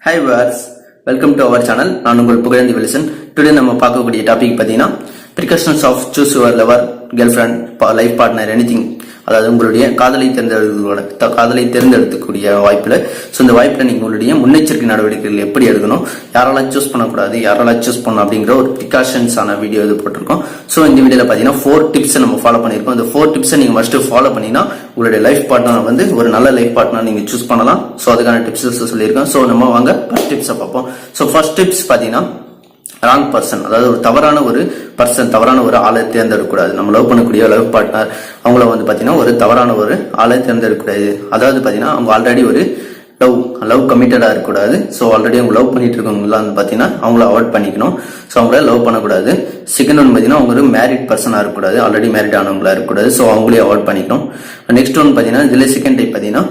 Hi viewers, welcome to our channel. நான் உங்கள் Pugazhendhi. Today நம்ம பார்க்கக்கூடிய டாபிக் பார்த்தீங்கன்னா precautions of choose your lover, girlfriend, life partner, anything. அதாவது உங்களுடைய காதலை தேர்ந்தெடுக்கக்கூடிய வாய்ப்புல இந்த வாய்ப்புல நீங்க உங்களுடைய முன்னெச்சரிக்கை நடவடிக்கைகள் எப்படி எடுக்கணும், யாரெல்லாம் சூஸ் பண்ணக்கூடாது, யாரெல்லாம் சூஸ் பண்ணணும் அப்படிங்கிற ஒரு பிரிகாஷன்ஸ் ஆன வீடியோ இது போட்டிருக்கோம். ஸோ இந்த வீடியோல பாத்தீங்கன்னா 4 டிப்ஸ் நம்ம ஃபாலோ பண்ணிருக்கோம். இந்த 4 டிப்ஸை நீங்க ஃபர்ஸ்ட் ஃபாலோ பண்ணினா உங்களுடைய லைஃப் பார்ட்னர் ஒரு நல்ல லைஃப் பார்ட்னர் நீங்க சூஸ் பண்ணலாம். ஸோ அதுக்கான டிப்ஸ் சொல்லியிருக்கோம். ஸோ நம்ம வாங்க ஃபர்ஸ்ட் டிப்ஸை பார்ப்போம். ஸோ ஃபர்ஸ்ட் டிப்ஸ் பாத்தீங்கன்னா ராங் பர்சன், அதாவது ஒரு தவறான ஒரு பர்சன், தவறான ஒரு ஆளை தேர்ந்தெடுக்கக்கூடாது. நம்ம லவ் பண்ணக்கூடிய லவ் பார்ட்னர் அவங்கள பாத்தீங்கன்னா ஒரு தவறான ஒரு ஆளை தேர்ந்தெடுக்கக்கூடாது. அதாவது பாத்தீங்கன்னா அவங்க ஆல்ரெடி ஒரு லவ் கமிட்டடா இருக்கக்கூடாது. ஸோ ஆல்ரெடி அவங்க லவ் பண்ணிட்டு இருக்கவங்களாம் பாத்தீங்கன்னா அவங்கள அவாய்ட் பண்ணிக்கணும். ஸோ அவங்கள லவ் பண்ணக்கூடாது. செகண்ட் ஒன் பாத்தீங்கன்னா அவங்க ஒரு மேரிட் பர்சனா இருக்கக்கூடாது, ஆல்ரெடி மேரிட் ஆனவங்களா இருக்கக்கூடாது. ஸோ அவங்களே அவாய்ட் பண்ணிக்கணும். நெக்ஸ்ட் ஒன் பாத்தீங்கன்னா இதுல செகண்ட் டைப் பாத்தீங்கன்னா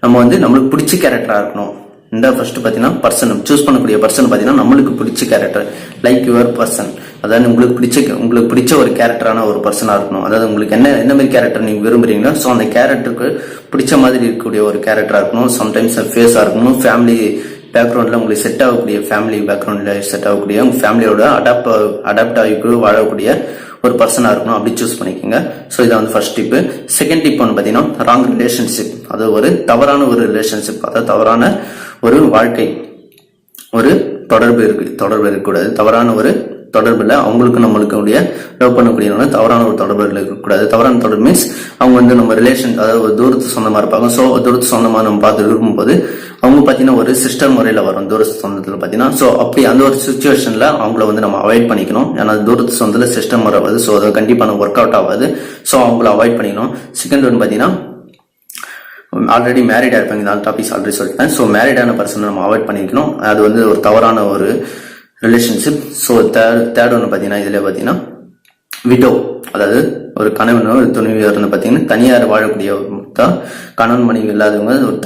நம்ம நம்மளுக்கு பிடிச்ச கேரக்டரா இருக்கணும். இந்த ஃபர்ஸ்ட் பாத்தீங்கன்னா பர்சன் சூஸ் பண்ணக்கூடிய பர்சன் பாத்தீங்கன்னா நம்மளுக்கு பிடிச்ச கேரக்டர், லைக் யுவர் பர்சன், அதாவது உங்களுக்கு பிடிச்ச ஒரு கேரக்டரான ஒரு பர்சனா இருக்கணும். அதாவது உங்களுக்கு என்ன மாதிரி கேரக்டர் நீங்க விரும்புறீங்களோ ஸோ அந்த கேரக்டருக்கு பிடிச்ச மாதிரி இருக்கக்கூடிய ஒரு கேரக்டரா இருக்கணும். சம்டைம்ஸ் ஃபேஸா இருக்கணும், ஃபேமிலி பேக்ரவுண்ட்ல உங்களுக்கு செட் ஆகக்கூடிய, ஃபேமிலி பேக்ரவுண்ட்ல செட் ஆகக்கூடிய, உங்க ஃபேமிலியோட அடாப்ட் ஆகி வாழக்கூடிய ஒரு பர்சனா இருக்கணும். அப்படி சூஸ் பண்ணிக்கோங்க. ஸோ இதான் ஃபர்ஸ்ட் டிப். செகண்ட் டிப் பாத்தீங்கன்னா ராங் ரிலேஷன்ஷிப், அது ஒரு தவறான ஒரு ரிலேஷன்ஷிப், அதாவது தவறான ஒரு வாழ்க்கை, ஒரு தொடர்பு இருக்கக்கூடாது. தவறான ஒரு தொடர்புல அவங்களுக்கு நம்மளுக்கு லவ் பண்ணக்கூடிய தவறான ஒரு தொடர்பு இருக்கக்கூடாது. தவறான தொடர்பு மீன்ஸ் அவங்க நம்ம ரிலேஷன், அதாவது ஒரு தூரத்து சொந்தமா இருப்பாங்க. ஸோ தூரத்து சொந்தமா நம்ம பார்த்து இருக்கும்போது அவங்க பாத்தீங்கன்னா ஒரு சிஸ்டர் முறையில வரும் தூரத்து சொந்தத்துல பாத்தீங்கன்னா. ஸோ அப்படி அந்த ஒரு சுச்சுவேஷன்ல அவங்கள நம்ம அவாய்ட் பண்ணிக்கணும். ஏன்னா தூரத்து சொந்தத்துல சிஸ்டம் முறை வருது. ஸோ அது கண்டிப்பா ஒர்க் அவுட் ஆகாது. ஸோ அவங்கள அவாய்ட் பண்ணிக்கணும். செகண்ட் ஒன் பாத்தீங்கன்னா ஆல்ரெடி மேரிடா இருப்பாங்க. இந்த டாபிக்ஸ் ஆல்ரெடி சொல்லிட்டேன். ஸோ மேரிடான பர்சன் நம்ம அவாய்ட் பண்ணிக்கணும். அது ஒரு தவறான ஒரு ரிலேஷன்ஷிப். ஸோ தேர்ட் ஒன்று பார்த்தீங்கன்னா இதுல பார்த்தீங்கன்னா விடோ, அதாவது ஒரு கணவன் ஒரு துணைவியர் பார்த்தீங்கன்னா தனியார் வாழக்கூடிய தான், கணவன் மனைவி இல்லாதவங்க ஒரு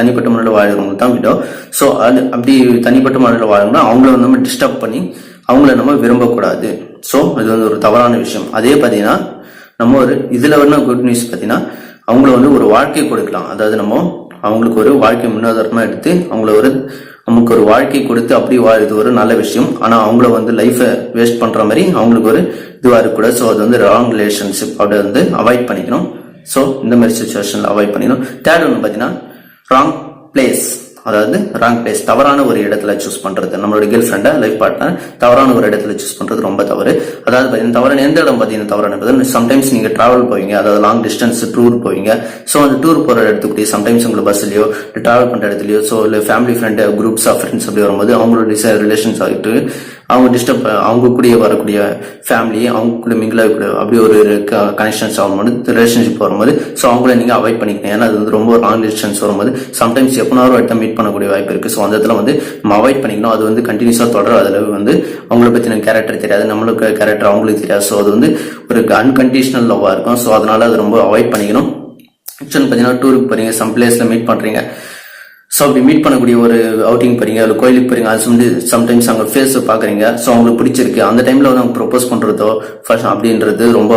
தனிப்பட்ட முறையில் வாழ்றவங்க தான் விடோ. ஸோ அது அப்படி தனிப்பட்ட முறையில் வாழணும்னா அவங்கள நம்ம டிஸ்டர்ப் பண்ணி அவங்கள நம்ம விரும்பக்கூடாது. ஸோ இது ஒரு தவறான விஷயம். அதே பார்த்தீங்கன்னா நம்ம இதுல குட் நியூஸ் பார்த்தீங்கன்னா அவங்கள ஒரு வாழ்க்கை கொடுக்கலாம். அதாவது நம்ம அவங்களுக்கு ஒரு வாழ்க்கை முன்னுதாரணமா எடுத்து அவங்கள நமக்கு ஒரு வாழ்க்கை கொடுத்து அப்படி இது ஒரு நல்ல விஷயம். ஆனா அவங்கள லைஃபை வேஸ்ட் பண்ற மாதிரி அவங்களுக்கு ஒரு இதுவா இருக்கக்கூடாது. ஸோ அது ராங் ரிலேஷன்ஷிப் அப்படி அவாய்ட் பண்ணிக்கணும். ஸோ இந்த மாதிரி சுச்சுவேஷன்ல அவாய்ட் பண்ணிக்கணும். தேர்ட் ஒன்று பாத்தீங்கன்னா ராங் பிளேஸ், அதாவது ராங் பிளேஸ், தவறான ஒரு இடத்துல சூஸ் பண்றது. நம்மளோட கேர்ள் ஃப்ரெண்டா லைஃப் பார்ட்னர் தவறான ஒரு இடத்துல சூஸ் பண்றது ரொம்ப தவறு. அதாவது பாத்தீங்கன்னா தவறான எந்த இடம் பாத்தீங்கன்னா தவறான, சம்டைம்ஸ் நீங்க டிராவல் போவீங்க, அதாவது லாங் டிஸ்டன்ஸ் டூர் போவீங்க. ஸோ அந்த டூர் போற இடத்துக்கு சம்டைம்ஸ் உங்களுக்கு பஸ்லயோ டிராவல் பண்ற இடத்துலயோ ஸோ இல்ல family friend groups of friends அப்படி வரும்போது அவங்களோட ரிலேஷன்ஸ் ஆகிட்டு அவங்க டிஸ்டர்ப், அவங்க கூட வரக்கூடிய ஃபேமிலி அவங்க கூட மிங்கிள் ஆகக்கூடிய அப்படி ஒரு கனெக்ஷன்ஸ் ஆகும்போது ரிலேஷன்ஷிப் வரும்போது ஸோ அவங்கள நீங்க அவாய்ட் பண்ணிக்கணும். ஏன்னா அது ரொம்ப லாங் டிஸ்டன்ஸ் வரும்போது சம்டைம்ஸ் எப்பனாலும் இடத்த மீட் பண்ணக்கூடிய வாய்ப்பு இருக்கு. ஸோ அந்த இடத்துல நம்ம அவாய்ட் பண்ணிக்கணும். அது கண்டினியூஸா தொடரும். அதுல அவங்கள பத்தின கேரக்டர் தெரியாது, நம்மளுக்கு கேரக்டர் அவங்களுக்கு தெரியாது. ஸோ அது ஒரு அன்கண்டிஷனல் லவ்வா இருக்கும். ஸோ அதனால அது ரொம்ப அவாய்ட் பண்ணிக்கணும். ஆக்சுவலி பாத்தீங்கன்னா டூருக்கு போறீங்க, சம் பிளேஸ்ல மீட் பண்றீங்க. ஸோ அப்படி மீட் பண்ணக்கூடிய ஒரு அவுட்டிங் போறீங்க, ஒரு கோயிலுக்கு போறீங்க, அது சம்டைம்ஸ் அவங்க ஃபேஸ் பாக்குறீங்க. ஸோ அவங்களுக்கு பிடிச்சிருக்கு, அந்த டைம்ல அவங்க ப்ரொபோஸ் பண்றதோ அப்படின்றது ரொம்ப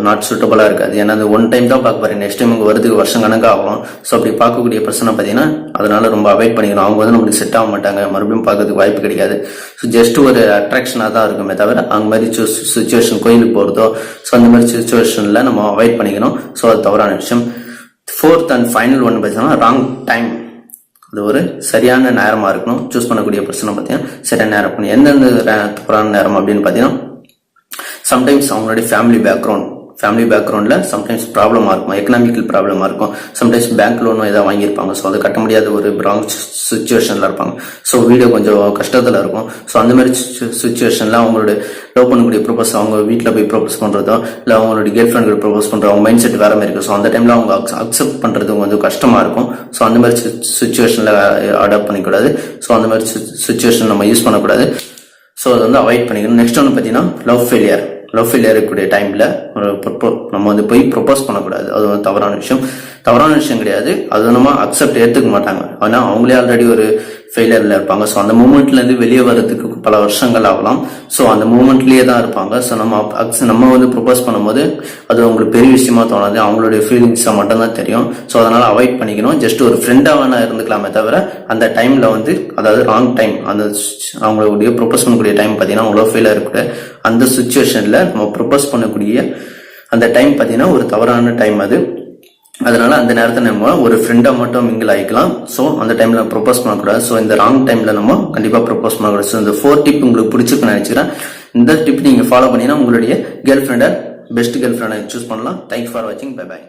நாட் சூட்டபிளா இருக்காது. ஏன்னா அது ஒன் டைம் தான் பார்க்க போறீங்க, நெக்ஸ்ட் டைம் உங்க வரதுக்கு வருஷம் கணக்கு ஆகும். ஸோ அப்படி பார்க்கக்கூடிய பர்சனை பார்த்தீங்கன்னா அதனால ரொம்ப அவாய்ட் பண்ணிக்கணும். அவங்க நம்மளுக்கு செட் ஆக மாட்டாங்க, மறுபடியும் பார்க்கறதுக்கு வாய்ப்பு கிடைக்காது. ஸோ ஜஸ்ட் ஒரு அட்ராக்ஷனாக தான் இருக்குமே தவிர அந்த மாதிரி சுச்சுவேஷன் கோயிலுக்கு போறதோ ஸோ அந்த மாதிரி சுச்சுவேஷன்ல நம்ம அவாய்ட் பண்ணிக்கணும். ஸோ அது தவறான விஷயம். ஃபோர்த் அண்ட் ஃபைனல் ஒன்று பார்த்தீங்கன்னா ராங் டைம், அது சரியான நேரமா இருக்கணும். சூஸ் பண்ணக்கூடிய பர்சனை பார்த்தீங்கன்னா சரியான நேரம் இருக்கணும். எந்தெந்த தவறான நேரம் அப்படின்னு பார்த்தீங்கன்னா சம்டைம்ஸ் அவங்களுடைய ஃபேமிலி பேக்ரவுண்ட்ல சம்டைம்ஸ் ப்ராப்ளமா இருக்கும், எக்கனாமிக்கல் ப்ராப்ளமா இருக்கும். சம்டைம்ஸ் பேங்க் லோனும் ஏதாவது வாங்கியிருப்பாங்க. ஸோ அதை கட்ட முடியாத ஒரு ராங் சுச்சுவேஷன்ல இருப்பாங்க. ஸோ வீடியோ கொஞ்சம் கஷ்டத்துல இருக்கும். ஸோ அந்த மாதிரி சுச்சுவேஷன்ல அவங்களோட லவ் பண்ணக்கூடிய ப்ரொபோஸ் அவங்க வீட்டில் போய் ப்ரொபோஸ் பண்றதோ இல்லை அவங்களோட கேர்ள் ஃப்ரெண்ட் ப்ரொபோஸ் பண்றோம், அவங்க மைண்ட் செட் வேற மாதிரி இருக்கும். ஸோ அந்த டைம்ல அவங்க அக்செப்ட் பண்றது கொஞ்சம் கஷ்டமா இருக்கும். ஸோ அந்த மாதிரி சுச்சுவேஷன்ல அடாப்ட் பண்ணிக்கூடாது. ஸோ அந்த மாதிரி சுச்சுவேஷன் நம்ம யூஸ் பண்ணக்கூடாது. ஸோ அதை அவாய்ட் பண்ணிக்கணும். நெக்ஸ்ட் ஒன்று பார்த்தீங்கன்னா லவ் ஃபெயிலியர் இருக்கக்கூடிய டைம்ல நம்ம போய் ப்ரொபோஸ் பண்ணக்கூடாது. அது தவறான விஷயம் கிடையாது. அது நம்ம அக்செப்ட் ஏத்துக்க மாட்டாங்க. ஆனா அவங்களே ஆல்ரெடி ஒரு ஃபெயிலியர்ல இருப்பாங்க. ஸோ அந்த மூமெண்ட்ல இருந்து வெளியே வர்றதுக்கு பல வருஷங்கள் ஆகலாம். ஸோ அந்த மூமெண்ட்லயே தான் இருப்பாங்க. ஸோ நம்ம வந்து ப்ரொபோஸ் பண்ணும்போது அது உங்களுக்கு பெரிய விஷயமா தோணாது, அவங்களுடைய ஃபீலிங்ஸை மட்டும் தான் தெரியும். ஸோ அதனால அவாய்ட் பண்ணிக்கணும். ஜஸ்ட் ஒரு ஃப்ரெண்டா வேணா இருந்துக்கலாமே தவிர அந்த டைம்ல வந்து, அதாவது ராங் டைம், அந்த அவங்களுடைய ப்ரொபோஸ் பண்ணக்கூடிய டைம் பார்த்தீங்கன்னா அவ்வளோ ஃபெயிலாக இருக்கக்கூடிய அந்த சுச்சுவேஷன்ல நம்ம ப்ரொபோஸ் பண்ணக்கூடிய அந்த டைம் பார்த்தீங்கன்னா ஒரு தவறான டைம் அது. அதனால அந்த நேரத்தை நம்ம ஒரு ஃப்ரெண்டா மட்டும் மிங்கிள் ஆகிக்கலாம். ஸோ அந்த டைம்ல ப்ரொபோஸ் பண்ணக்கூடாது. ஸோ இந்த ராங் டைம்ல நம்ம கண்டிப்பா ப்ரொபோஸ் பண்ணக்கூடாது. ஸோ இந்த 4 டிப் உங்களுக்கு பிடிச்சிருக்குன்னு நினைச்சுக்கிறேன். இந்த டிப் நீங்க ஃபாலோ பண்ணீங்கன்னா உங்களுடைய கேர்ள் ஃப்ரெண்டை பெஸ்ட் கேர்ள் ஃப்ரெண்டை சூஸ் பண்ணலாம். தேங்க்யூ ஃபார் வாட்சிங். Bye by.